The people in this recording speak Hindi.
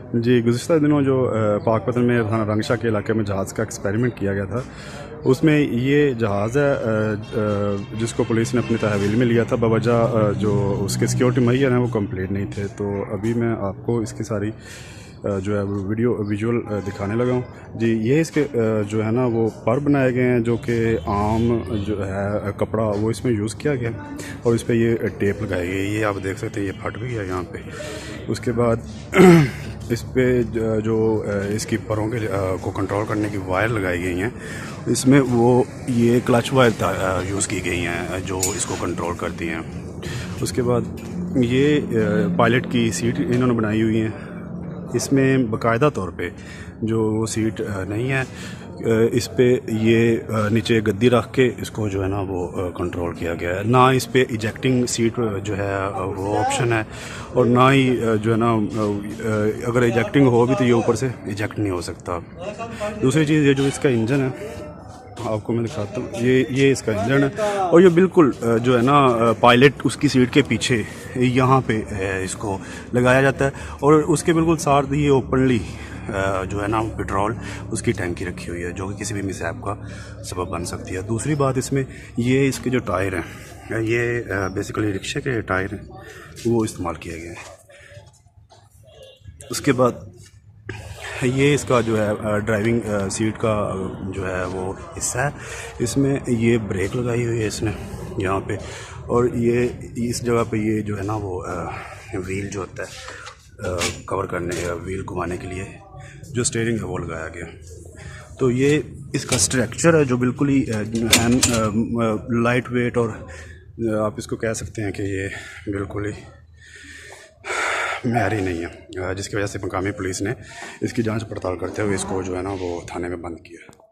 जी, गुज़िश्ता दिनों जो पाकपतन में थाना रंगशाह के इलाके में जहाज़ का एक्सपेरिमेंट किया गया था, उसमें ये जहाज़ है जिसको पुलिस ने अपनी तहवील में लिया था बवजह जो उसके सिक्योरिटी मुहैया हैं वो कंप्लीट नहीं थे। तो अभी मैं आपको इसकी सारी जो है वो वीडियो विजुअल दिखाने लगा हूँ। जी, ये इसके जो है ना वो पर बनाए गए हैं जो कि आम जो है कपड़ा वो इसमें यूज़ किया गया और इस पर ये टेप लगाई गई। ये आप देख सकते हैं, ये फट भी है यहाँ पे। उसके बाद इस पे जो इसकी परों के को कंट्रोल करने की वायर लगाई गई हैं, इसमें वो ये क्लच वायर यूज़ की गई हैं जो इसको कंट्रोल करती हैं। उसके बाद ये पायलट की सीट इन्होंने बनाई हुई हैं, इसमें बाकायदा तौर पे जो वो सीट नहीं है, इस पे ये नीचे गद्दी रख के इसको जो है ना वो कंट्रोल किया गया है। ना इस पे इजेक्टिंग सीट जो है वो ऑप्शन है और ना ही जो है ना अगर इजेक्टिंग हो भी तो ये ऊपर से इजेक्ट नहीं हो सकता। दूसरी चीज़ ये जो इसका इंजन है आपको मैं दिखाता हूँ, ये इसका इंजन है और ये बिल्कुल जो है ना पायलट उसकी सीट के पीछे यहाँ पे इसको लगाया जाता है और उसके बिल्कुल साथ ये ओपनली जो है ना पेट्रोल उसकी टैंकी रखी हुई है जो कि किसी भी मिसहैप का सबब बन सकती है। दूसरी बात इसमें ये इसके जो टायर हैं ये बेसिकली रिक्शे के टायर हैं वो इस्तेमाल किए गए हैं। उसके बाद ये इसका जो है ड्राइविंग सीट का जो है वो हिस्सा है, इसमें ये ब्रेक लगाई हुई है इसने यहाँ पे और ये इस जगह पे ये जो है ना वो व्हील जो होता है कवर करने व्हील घुमाने के लिए जो स्टीयरिंग है वो लगाया गया। तो ये इसका स्ट्रक्चर है जो बिल्कुल ही लाइट वेट और आप इसको कह सकते हैं कि ये बिल्कुल ही मेयारी नहीं है, जिसकी वजह से मकामी पुलिस ने इसकी जांच पड़ताल करते हुए इसको जो है ना वो थाने में बंद किया।